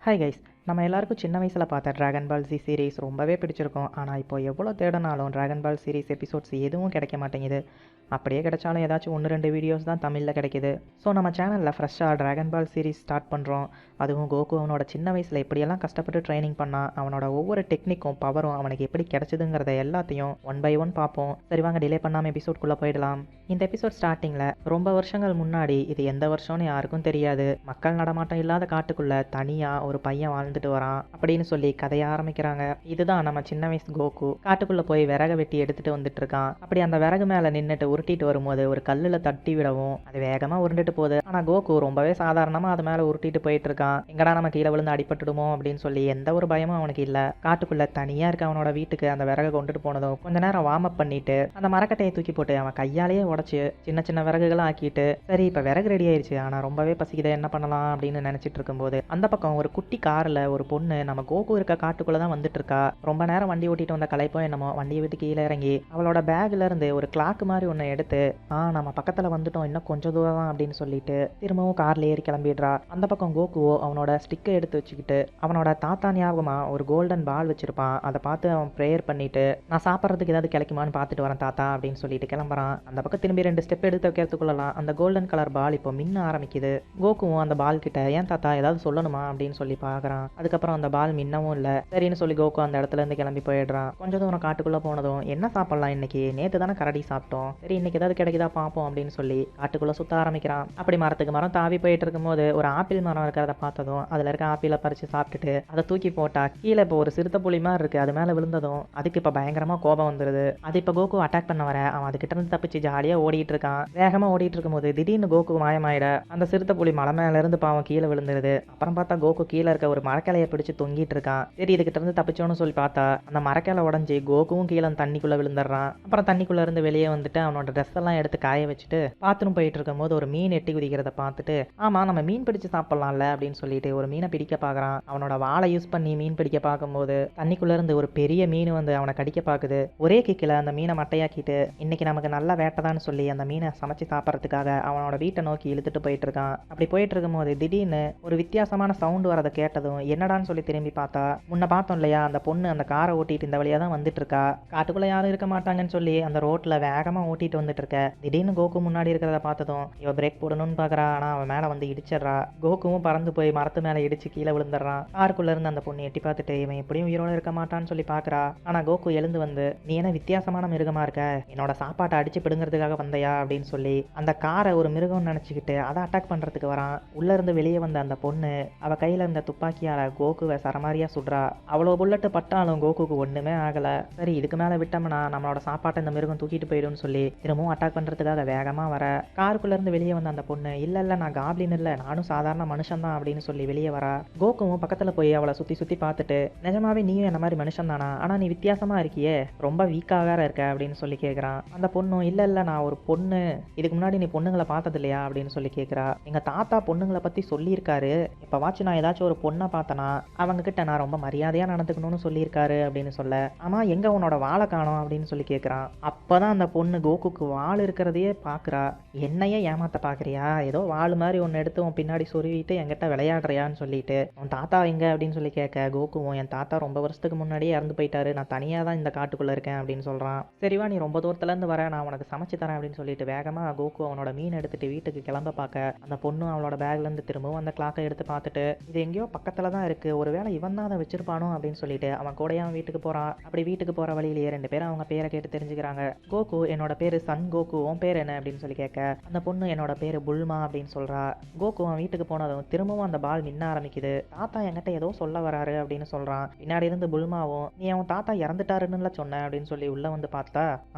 Hi guys, நம்ம எல்லாருக்கும் சின்ன வயசில் பார்த்த டிராகன் பால் ஜி சீரிஸ் ரொம்பவே பிடிச்சிருக்கும். ஆனால் இப்போ எவ்வளோ தேடினாலும் டிராகன் பால் சீரிஸ் எபிசோட்ஸ் எதுவும் கிடைக்க மாட்டேங்குது. அப்படியே கிடைச்சாலும் ஏதாச்சும் 1-2 வீடியோஸ் தான் தமிழில் கிடைக்குது. ஸோ நம்ம சேனலில் ஃப்ரெஷ்ஷாக டிராகன் பால் சீரிஸ் ஸ்டார்ட் பண்ணுறோம். அதுவும் கோகு அவனோட சின்ன வயசில் எப்படியெல்லாம் கஷ்டப்பட்டு ட்ரைனிங் பண்ணால் அவனோட ஒவ்வொரு டெக்னிக்கும் பவரும் அவனுக்கு எப்படி கிடைச்சதுங்கிறத எல்லாத்தையும் 1 by 1 பார்ப்போம். சரி வாங்க, டிலே பண்ணாமல் எபிசோட்குள்ளே போயிடலாம். இந்த எபிசோட் ஸ்டார்டிங்கில் ரொம்ப வருஷங்கள் முன்னாடி, இது எந்த வருஷம்னு யாருக்கும் தெரியாது, மக்கள் நடமாட்டம் இல்லாத காட்டுக்குள்ளே தனியாக ஒரு பையன் வாழ்ந்துட்டு வரான் அப்படின்னு சொல்லி கதைய ஆரம்பிக்கிறாங்க. இதுதான் நம்ம சின்ன வயசு கோகு. காட்டுக்குள்ளே போய் விறக வெட்டி எடுத்துகிட்டு வந்துட்டு இருக்கான். அப்படி அந்த விறகு மேலே நின்றுட்டு உருட்டிட்டு வரும்போது ஒரு கல்லில் தட்டி விடவும் அது வேகமாக உருண்டுட்டு போகுது. ஆனால் கோகு ரொம்பவே சாதாரணமாக அது மேலே உருட்டிட்டு போயிட்டு இருக்கான். எங்கடா நம்ம கீழே விழுந்து அடிபட்டுடுமோ அப்படின்னு சொல்லி எந்த ஒரு பயமும் அவனுக்கு இல்லை. காட்டுக்குள்ளே தனியாக இருக்க அவனோட வீட்டுக்கு அந்த விறகை கொண்டுட்டு போனதும் கொஞ்ச நேரம் வார்ம் அப் பண்ணிட்டு அந்த மரக்கட்டையை தூக்கி போட்டு அவன் கையாலேயே உடச்சி சின்ன சின்ன விறகுகளாக ஆக்கிட்டு, சரி இப்போ விறகு ரெடி ஆயிடுச்சு, ஆனால் ரொம்பவே பசிக்குது, என்ன பண்ணலாம் அப்படின்னு நினச்சிட்டு இருக்கும்போது அந்த பக்கம் ஒரு குட்டி காரில் ஒரு பொண்ணு நம்ம கோகு இருக்க காட்டுக்குள்ளே தான் வந்துட்டு இருக்கா. ரொம்ப நேரம் வண்டி ஓட்டிட்டு வந்த களைப்போ என்னமோ வண்டியை விட்டு கீழே இறங்கி அவளோட பேக்ல இருந்து ஒரு கிளாக் மாதிரி ஒன்று எடுத்து, நம்ம பக்கத்தில் வந்துட்டோம், இன்னும் கொஞ்சம் தூரம் தான் அப்படின்னு சொல்லிட்டு திரும்பவும் கார்ல ஏறி கிளம்பிடுறா. அந்த பக்கம் கோகுவோ அவனோட ஸ்டிக்கை எடுத்து வச்சுக்கிட்டு அவனோட தாத்தா ஞாபகமா ஒரு கோல்டன் பால் வச்சிருப்பான். அதை பார்த்து அவன் ப்ரேயர் பண்ணிட்டு, நான் சாப்பிட்றதுக்கு ஏதாவது கிடைக்குமான்னு பார்த்துட்டு வரேன் தாத்தா அப்படின்னு சொல்லிட்டு கிளம்புறான். அந்த பக்கம் திரும்பி 2 ஸ்டெப் எடுத்து வைக்கிறதுக்குள்ளலாம் அந்த கோல்டன் கலர் பால் இப்போ மின்ன ஆரம்பிக்குது. கோகுவும் அந்த பால் கிட்ட, ஏன் தாத்தா ஏதாவது சொல்லணுமா அப்படின்னு சொல்லி பார்க்குறான். அதுக்கப்புறம் அந்த பால் மின்னவும் இல்லை. சரின்னு சொல்லி கோகு அந்த இடத்துல இருந்து கிளம்பி போயிடுறான். கொஞ்சம் தூரம் காட்டுக்குள்ளே போனதும், என்ன சாப்பிடலாம் இன்னைக்கு, நேற்று தானே கரடி சாப்பிட்டோம், சரி இன்னைக்கு ஏதாவது கிடைக்குதா பார்ப்போம் அப்படின்னு சொல்லி காட்டுக்குள்ளே சுற்ற ஆரம்பிக்கிறான். அப்படி மரத்துக்கு மரம் தாவி போயிட்டு இருக்கும்போது ஒரு ஆப்பிள் மரம் இருக்கிறத பார்த்ததும் அதில் இருக்க ஆப்பிளை பறித்து சாப்பிட்டுட்டு அதை தூக்கி போட்டா கீழே இப்போ ஒரு சிறுத்தை புலி மாதிரி இருக்குது. அது மேலே விழுந்ததும் அதுக்கு இப்போ பயங்கரமாக கோபம் வந்துடுது. அது இப்போ கோகு அட்டாக் பண்ண வர அவன் அதுக்கிட்ட இருந்து தப்பிச்சு ஜாலியாக ஓடிட்டு இருக்கான். வேகமாக ஓடிட்டு இருக்கும்போது திடீர்னு கோகு மாயமாயிட அந்த சிறுத்தை புலி மலை மேல இருந்து பாவம் கீழே விழுந்துருது. அப்புறம் பார்த்தா கோகு கீழே இருக்க ஒரு மரக்கிளையை பிடிச்சு தொங்கிட்டு இருக்கான். சரி இதுக்கிட்ட இருந்து தப்பிச்சோன்னு சொல்லி பார்த்தா அந்த மரக்கிளை உடஞ்சி கோகுவும் கீழே தண்ணிக்குள்ளே விழுந்துடுறான். அப்புறம் தண்ணிக்குள்ளே இருந்து வெளியே வந்துட்டு அவனோட ட்ரெஸ் எல்லாம் எடுத்து காய வச்சுட்டு பாத்ரூம் போயிட்டு இருக்கும்போது ஒரு மீன் எட்டி குதிக்கிறத பார்த்துட்டு, ஆமா நம்ம மீன் பிடிச்சு சாப்பிடலாம்ல அப்படின்னு சொல்லிட்டு ஒரு மீனை பிடிக்க பார்க்குறான். அவனோட வாழை யூஸ் பண்ணி மீன் பிடிக்க பார்க்கும்போது தண்ணிக்குள்ள இருந்து ஒரு பெரிய மீன் வந்து அவனை கடிக்க பார்க்குது. ஒரே கிக்கில் அந்த மீனை மட்டையாக்கிட்டு இன்னைக்கு நமக்கு நல்ல வேட்டைதான்னு சொல்லி அந்த மீனை சமைச்சு சாப்பிட்றதுக்காக அவனோட வீட்டை நோக்கி இழுத்துட்டு போயிட்டு இருக்கான். அப்படி போயிட்டு இருக்கும்போது திடீர்னு ஒரு வித்தியாசமான சவுண்டு வரதை கேட்டதும் என்னடான்னு சொல்லி திரும்பி பார்த்தா, முன்ன பார்த்தோம் இல்லையா அந்த பொண்ணு அந்த காரை ஓட்டிட்டு இந்த வழியா தான் வந்துட்டு இருக்கா. காட்டுக்குள்ள யாரும் இருக்க மாட்டாங்கன்னு சொல்லி அந்த ரோட்ல வேகமா ஓட்டிட்டு வந்துட்டு இருக்க. திடீர்னு கோகு முன்னாடி இருக்கிறத பார்த்ததும் இவ பிரேக் போடணும்னு பார்க்குறா. ஆனால் அவன் மேலே வந்து இடிச்சிடறா. கோகுவும் பறந்து போய் மரத்து மேலே இடிச்சு கீழே விழுந்துடுறான். காருக்குள்ள இருந்து அந்த பொண்ணு எட்டி பார்த்துட்டு இவன் எப்படியும் உயிரோட இருக்க மாட்டான்னு சொல்லி பார்க்குறா. ஆனால் கோகு எழுந்து வந்து, நீ என்ன வித்தியாசமான மிருகமா இருக்க, என்னோட சாப்பாட்டை அடிச்சு பிடுங்கிறதுக்காக வந்தையா அப்படின்னு சொல்லி அந்த காரை ஒரு மிருகம்னு நினச்சிக்கிட்டு அதை அட்டாக் பண்ணுறதுக்கு வரான். உள்ள இருந்து வெளியே வந்த அந்த பொண்ணு அவ கையில் இருந்த துப்பாக்கியால் கோகுவை சரமாரியாக சுடுறா. அவ்வளோ புல்லட்டு பட்டாலும் கோகுக்கு ஒன்றுமே ஆகலை. சரி இதுக்கு மேலே விட்டோம்னா நம்மளோட சாப்பாட்டை இந்த மிருகம் தூக்கிட்டு போயிடும்னு சொல்லி திரும்பவும் அட்டாக் பண்ணுறதுக்காக வேகமாக வர, காருக்குள்ள இருந்து வெளியே வந்த அந்த பொண்ணு, இல்லை நான் காப்ளின் இல்லை, நானும் சாதாரண மனுஷன் தான் அப்படின்னு சொல்லி வெளியே வரா. கோகுவும் பக்கத்தில் போய் அவளை சுற்றி சுற்றி பார்த்துட்டு, நிஜமாவே நீயும் என்ன மாதிரி மனுஷன் தானா, ஆனால் நீ வித்தியாசமாக இருக்கியே, ரொம்ப வீக்காக வேற இருக்க அப்படின்னு சொல்லி கேட்குறான். அந்த பொண்ணும், இல்லை நான் ஒரு பொண்ணு, இதுக்கு முன்னாடி நீ பொண்ணுங்களை பார்த்தது இல்லையா அப்படின்னு சொல்லி கேட்குறா. எங்கள் தாத்தா பொண்ணுங்களை பற்றி சொல்லியிருக்காரு, இப்போ வாட்சி நான் ஏதாச்சும் ஒரு பொண்ணை பார்த்தனா அவங்க கிட்ட நான் ரொம்ப மரியாதையாக நடந்துக்கணும்னு சொல்லியிருக்காரு அப்படின்னு சொல்ல, ஆமாம் எங்கே உன்னோட வாழை காணோம் அப்படின்னு சொல்லி கேட்குறான். அப்போ தான் அந்த பொண்ணு கோகுக்கு வாள் இருக்கிறதையே பார்க்குறா. என்னையே ஏமாத்த பார்க்குறியா, ஏதோ வாள் மாதிரி ஒன்று எடுத்து உன் பின்னாடி சொருவிட்டு என்கிட்ட விளையாடுறியான்னு சொல்லிட்டு, உன் தாத்தா எங்க அப்படின்னு சொல்லி கேட்க, கோகுவும் என் தாத்தா ரொம்ப வருஷத்துக்கு முன்னாடியே இறந்து போயிட்டாரு, நான் தனியாக தான் இந்த காட்டுக்குள்ளே இருக்கேன் அப்படின்னு சொல்கிறான். சரிவா நீ ரொம்ப தூரத்துலேருந்து வர, நான் உனக்கு சமைச்சு தரேன் அப்படின்னு சொல்லிட்டு வேகமாக கோகு அவனோட மீன் எடுத்துட்டு வீட்டுக்கு கிளம்ப பார்க்க, அந்த பொண்ணும் அவளோட பேக்லேருந்து திரும்பவும் அந்த கிளாக்கை எடுத்து பார்த்துட்டு, இது எங்கேயோ பக்கத்தில் தான் இருக்குது, ஒருவேளை இவன் தான் அதை வச்சிருப்பானோ அப்படின்னு சொல்லிட்டு அவன் கூடயே அவன் வீட்டுக்கு போகிறான். அப்படி வீட்டுக்கு போகிற வழியிலேயே 2 பேரும் அவங்க பேரை கேட்டு தெரிஞ்சுக்கிறாங்க. கோகு, என்னோட பேர் சன் கோகு, உன் பேர் என்ன அப்படின்னு சொல்லி கேட்க, அந்த பொண்ணு என்னோட பேர் புல்மா அப்படின்னு சொல்கிறா. கோகு அவன் வீட்டுக்கு போனதும் திரும்பவும் அந்த பால் மின்ன ஆரம்பிக்குது. தாத்தா என்கிட்ட ஏதோ சொல்ல வராரு அப்படின்னு சொல்கிறான். பின்னாடி இருந்து புல்மாவும், நீ அவன் தாத்தா இறந்துட்டாருன்னு சொன்ன அப்படின்னு சொல்லி உள்ளே வந்து பார்த்தா,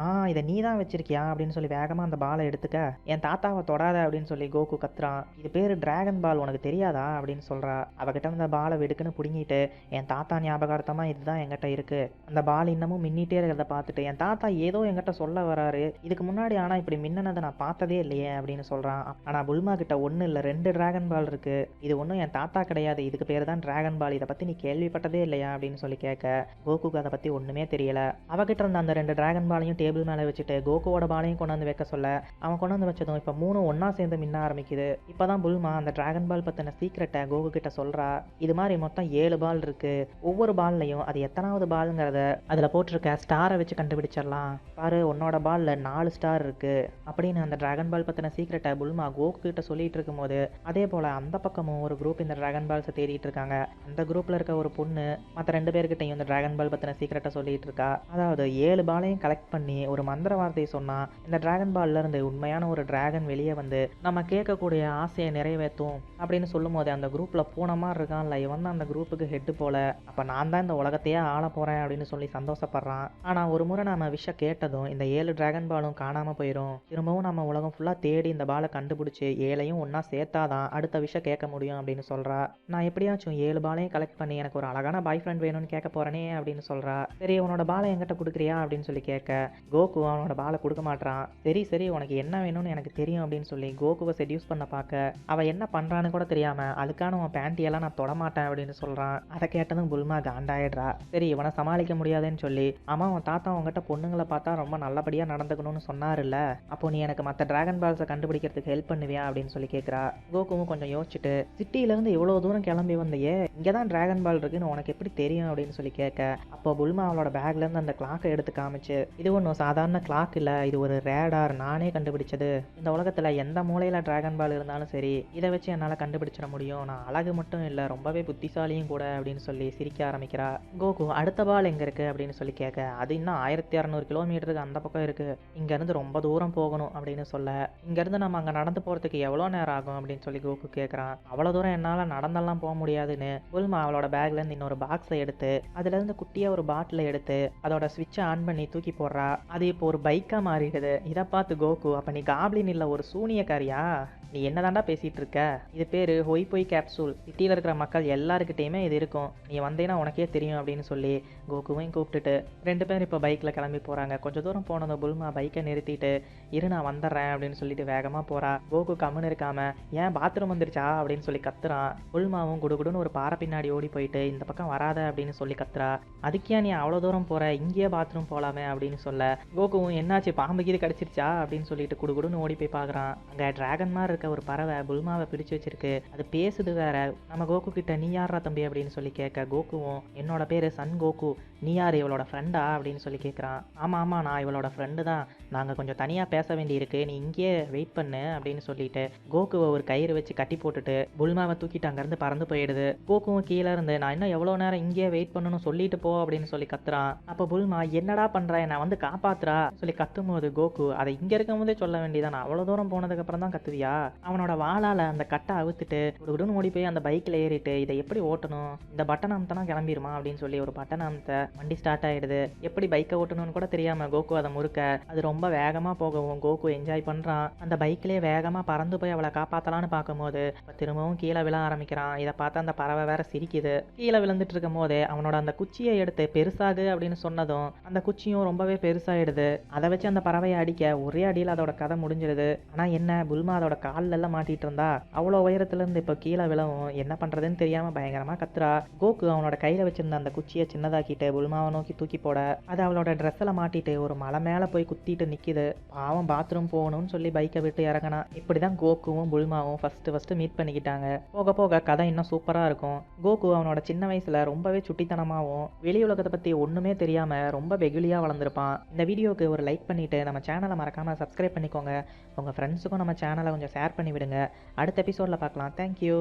இதை நீ தான் வச்சிருக்கியா அப்படின்னு சொல்லி வேகமாக அந்த பாலை எடுத்துக்க, என் தாத்தாவை தொடாத அப்படின்னு சொல்லி கோகு கத்துறான். இது பேர் டிராகன் பால், உனக்கு தெரியாதா அப்படின்னு சொல்கிறா. அவகிட்ட அந்த பாலை வெடுக்குன்னு பிடுங்கிட்டு, என் தாத்தா ஞாபகார்த்தமாக இதுதான் என்கிட்ட இருக்குது, அந்த பால் இன்னமும் மின்னிட்டே இருக்கிறத பார்த்துட்டு என் தாத்தா ஏதோ என்கிட்ட சொல்ல வராரு, இதுக்கு முன்னாடி ஆனால் இப்படி மின்னனதை நான் பார்த்ததே இல்லையே அப்படின்னு சொல்கிறான். ஆனால் புல்மா கிட்ட ஒன்றும் இல்லை, 2 டிராகன் பால் இருக்குது, இது ஒன்றும் என் தாத்தா கிடையாது, இதுக்கு பேர் தான் டிராகன் பால், இதை பற்றி நீ கேள்விப்பட்டதே இல்லையா அப்படின்னு சொல்லி கேட்க, கோகுக்கு அதை பற்றி ஒன்றுமே தெரியல. அவகிட்ட இருந்த அந்த 2 டிராகன் பாலையும் டேபிள் மேலே வச்சுட்டு கோகுவோட பாலையும் கொண்டு வந்து வைக்க சொல்ல, அவன் கொண்டு வந்து வச்சதும் இப்போ 3 ஒன்றா சேர்ந்து மின்ன ஆரம்பிக்குது. இப்போ தான் புல்மா அந்த டிராகன் பால் பற்றின சீக்ரெட்டை கோகு கிட்ட சொல்கிறா. இது மாதிரி மொத்தம் 7 பால் இருக்கு. ஒவ்வொரு பால்லையும் அது எத்தனாவது பால்ங்கிறத அதில் போட்டிருக்க ஸ்டாரை வச்சு கண்டுபிடிச்சிடலாம். பாரு உன்னோட பால்ல 4 ஸ்டார் இருக்கு அப்படின்னு அந்த டிராகன் பால் பற்றின சீக்கிரட்டை புல்மா கோகு கிட்ட சொல்லிட்டு இருக்கும்போது, அதே போல் அந்த பக்கமும் ஒரு குரூப் இந்த டிராகன் பால்ஸை தேடிட்டு இருக்காங்க. அந்த குரூப்பில் இருக்க ஒரு பொண்ணு மற்ற 2 பேர்கிட்டையும் இந்த டிராகன் பால் பற்றின சீக்கிரட்டை சொல்லிட்டு இருக்கா. அதாவது 7 பாலையும் கலெக்ட் பண்ணி ஒரு மந்திர வார்த்தையை சொன்னால் இந்த டிராகன் பால்ல இருந்து உண்மையான ஒரு டிராகன் வெளியே வந்து நம்ம கேட்கக்கூடிய ஆசையை நிறைவேற்றும் அப்படின்னு சொல்லும் போது, அந்த குரூப்பில் பூனை மாதிரி இருக்கான்ல இவன் தான் அந்த குரூப்புக்கு ஹெட்டு போல, அப்போ நான் தான் இந்த உலகத்தையே ஆள போகிறேன் அப்படின்னு சொல்லி சந்தோஷப்படுறான். ஆனால் ஒரு முறை நம்ம விஷயம் கேட்டதும் இந்த 7 டிராகன் பாலும் காணாமல் போயிடும். திரும்பவும் நம்ம உலகம் ஃபுல்லாக தேடி இந்த பாலை கண்டுபிடிச்சி 7ஐயும் ஒன்றா சேர்த்தாதான் அடுத்த விஷயம் கேட்க முடியும் அப்படின்னு சொல்கிறா. நான் எப்படியாச்சும் 7 பாலையும் கலெக்ட் பண்ணி எனக்கு ஒரு அழகான பாய் ஃப்ரெண்ட் வேணும்னு கேட்க போகிறேனே அப்படின்னு சொல்கிறா. சரி உன்னோட பாலை என்கிட்ட கொடுக்குறியா அப்படின்னு சொல்லி கேட்க கோகு அவனோட பாலை கொடுக்க மாட்டான். சரி சரி உனக்கு என்ன வேணும்னு எனக்கு தெரியும் அப்படின்னு சொல்லி கோகுவை செடியூஸ் பண்ண பார்க்க அவள் என்ன பண்ணுறான்னு கூட தெரியாமல் அதுக்கான உன் பேண்டியெல்லாம் நான் தொடமாட்டேன் அப்படின்னு சொல்கிறான். அதை கேட்டதும் புல்மா காண்டாயிடுறா. சரி இவனை சமாளிக்க முடியாதுன்னு சொல்லி, ஆமா உன் தாத்தா உங்ககிட்ட பொண்ணுங்களை பார்த்தா ரொம்ப நல்லபடியாக நடந்துக்கணும்னு சொன்னார்ல, அப்போ நீ எனக்கு மற்ற டிராகன் பால்ஸை கண்டுபிடிக்கிறதுக்கு ஹெல்ப் பண்ணுவியா அப்படின்னு சொல்லி கேட்குறா. கோகுவும் கொஞ்சம் யோசிச்சுட்டு, சிட்டியிலேருந்து இவ்வளோ தூரம் கிளம்பி வந்தையே, இங்கே தான் டிராகன் பால் இருக்குன்னு உனக்கு எப்படி தெரியும் அப்படின்னு சொல்லி கேட்க, அப்போ புல்மா அவளோட பேக்லேருந்து அந்த கிளாக்கை எடுத்து காமிச்சு, இது ஒன்றும் சாதாரண கிளாக் இல்லை, இது ஒரு ரேடார், நானே கண்டுபிடிச்சது. இந்த உலகத்தில் எந்த மூலையில் டிராகன் பால் இருந்தாலும் சரி இதை வச்சு என்னால் கண்டுபிடிச்சிட முடியும். நான் அழகு மட்டும் இல்லை ரொம்பவே புத்திசாலியும் கூட அப்படின்னு சொல்லி சிரிக்க ஆரம்பிக்கிறா. கோகு அடுத்த பால் எங்கே இருக்குது அப்படின்னு சொல்லி கேட்க, அது இன்னும் 1600 கிலோமீட்டருக்கு அந்த பக்கம் இருக்குது, இங்கேருந்து ரொம்ப தூரம் போகணும் அப்படின்னு சொல்ல, இங்கேருந்து நம்ம அங்கே நடந்து போகிறதுக்கு எவ்வளோ நேரம் ஆகும் அப்படின்னு சொல்லி கோகு கேட்குறான். அவ்வளோ தூரம் என்னால் நடந்தெல்லாம் போக முடியாதுன்னு புல்மா அவளோட பேக்லேருந்து இன்னொரு பாக்ஸை எடுத்து அதுலேருந்து குட்டியாக ஒரு பாட்டிலை எடுத்து அதோட ஸ்விட்சை ஆன் பண்ணி தூக்கி போடுறா. அது இப்போ ஒரு பைக்காக மாறிடுது. இதை பார்த்து கோகு, அப்போ நீ காப்ளின் இல்லை ஒரு சூனியக்காரியா, நீ என்னதாண்டா பேசிகிட்டு இருக்க, இது பேர் ஹொய் பொய் கேப்சூல், சிட்டியில் இருக்கிற மக்கள் எல்லாருக்கிட்டையுமே இது இருக்கும், நீ வந்தேன்னா உனக்கே தெரியும் அப்படின்னு சொல்லி கோகுவையும் கூப்பிட்டுட்டு 2 பேரும் இப்போ பைக்கில் கிளம்பி போகிறாங்க. கொஞ்சம் தூரம் போனதும் புல்மா பைக்கை நிறுத்திட்டு, இரு நான் வந்துடுறேன் அப்படின்னு சொல்லிட்டு வேகமாக போகிறா. கோகு கம்முன்னு இருக்காம, ஏன் பாத்ரூம் வந்துருச்சா அப்படின்னு சொல்லி கத்துறான். புல்மாவும் குடுகுடுன்னு ஒரு பாறை பின்னாடி ஓடி போயிட்டு இந்த பக்கம் வராத அப்படின்னு சொல்லி கத்துறா. அதுக்கே நீ அவ்வளோ தூரம் போகிற, இங்கேயே பாத்ரூம் போகலாமே அப்படின்னு சொல்ல, கோகுவும் என்னாச்சு பாம்புக்கு இது கடிச்சிருச்சா அப்படின்னு சொல்லிட்டு குடுகுடுன்னு ஓடி போய் பார்க்குறான். அங்கே டிராகன் மாதிரி ஒரு பறவை புல்மாவை பிடிச்சு வச்சிருக்கு, அது பேசுது வேற. நம்ம கோகு கிட்ட நீ யாரா தம்பி அப்படின்னு சொல்லி கேட்க, கோகுவும் என்னோட பேரு சன் கோகு, நீ யார் இவளோட ஃப்ரெண்டா அப்படின்னு சொல்லி கேட்குறான். ஆமா ஆமா நான் இவளோட ஃப்ரெண்டு தான், நாங்கள் கொஞ்சம் தனியாக பேச வேண்டியிருக்கு, நீ இங்கேயே வெயிட் பண்ணு அப்படின்னு சொல்லிட்டு கோகுவை ஒரு கயிறு வச்சு கட்டி போட்டுட்டு புல்மாவை தூக்கிட்டு அங்கேருந்து பறந்து போயிடுது. கோகுவும் கீழே இருந்து நான் இன்னும் எவ்வளோ நேரம் இங்கேயே வெயிட் பண்ணணும் சொல்லிட்டு போ அப்படின்னு சொல்லி கத்துறான். அப்போ புல்மா என்னடா பண்ற, நான் வந்து காப்பாத்துறா சொல்லி கத்தும் போது கோகு, அதை இங்கே இருக்கும் போதே சொல்ல வேண்டியதான், அவ்வளோ தூரம் போனதுக்கு அப்புறம் தான் கத்துவியா. அவனோட வாளால் அந்த கட்டை அவுத்துட்டு உடனே ஓடி போய் அந்த பைக்கில் ஏறிட்டு இதை எப்படி ஓட்டணும், இந்த பட்டன் அமுத்தனா கிளம்பிடுமா அப்படின்னு சொல்லி ஒரு பட்டன் அமுத்த வண்டி ஸ்டார்ட் ஆகிடுது. எப்படி பைக்கை ஓட்டணும்னு கூட தெரியாமல் கோகு அதை முறுக்க அது ரொம்ப வேகமாக போகவும் கோகு என்ஜாய் பண்ணுறான். அந்த பைக்கிலே வேகமாக பறந்து போய் அவளை காப்பாற்றலான்னு பார்க்கும்போது திரும்பவும் கீழே விழ ஆரம்பிக்கிறான். இதை பார்த்து அந்த பறவை வேற சிரிக்குது. கீழே விழுந்துட்டு இருக்கும் போதே அவனோட அந்த குச்சியை எடுத்து பெருசாகு அப்படின்னு சொன்னதும் அந்த குச்சியும் ரொம்பவே பெருசாகிடுது. அதை வச்சு அந்த பறவையை அடிக்க ஒரே அடியில் அதோட கதை முடிஞ்சிடுது. ஆனால் என்ன, புல்மா அதோட காலில் எல்லாம் மாட்டிட்டு இருந்தா, அவ்வளோ உயரத்துலேருந்து இப்போ கீழே விழவும் என்ன பண்ணுறதுன்னு தெரியாமல் பயங்கரமாக கத்துறா. கோகு அவனோட கையில் வச்சிருந்த அந்த குச்சியை சின்னதாக்கிட்டு புல்மாவை நோக்கி தூக்கி போட அது அவளோட ட்ரெஸ்ஸில் மாட்டிட்டு ஒரு மலை மேலே போய் குத்திட்டு நிற்கிது. பாவம் பாத்ரூம் போகணும்னு சொல்லி பைக்கை விட்டு இறங்கினா. இப்படி தான் கோகுவும் புல்மாவும் ஃபஸ்ட்டு மீட் பண்ணிக்கிட்டாங்க. போக போக கதை இன்னும் சூப்பராக இருக்கும். கோகு அவனோட சின்ன வயசில் ரொம்பவே சுட்டித்தனமாகவும் வெளி உலகத்தை பற்றி ஒன்றுமே தெரியாமல் ரொம்ப வெகுலியாக வளர்ந்துருப்பான். இந்த வீடியோவுக்கு ஒரு லைக் பண்ணிவிட்டு நம்ம சேனலை மறக்காமல் சப்ஸ்கிரைப் பண்ணிக்கோங்க. உங்கள் ஃப்ரெண்ட்ஸுக்கும் நம்ம சேனலை கொஞ்சம் ஷேர் பண்ணி விடுங்க. அடுத்த எபிசோடில் பார்க்கலாம். தேங்க்யூ.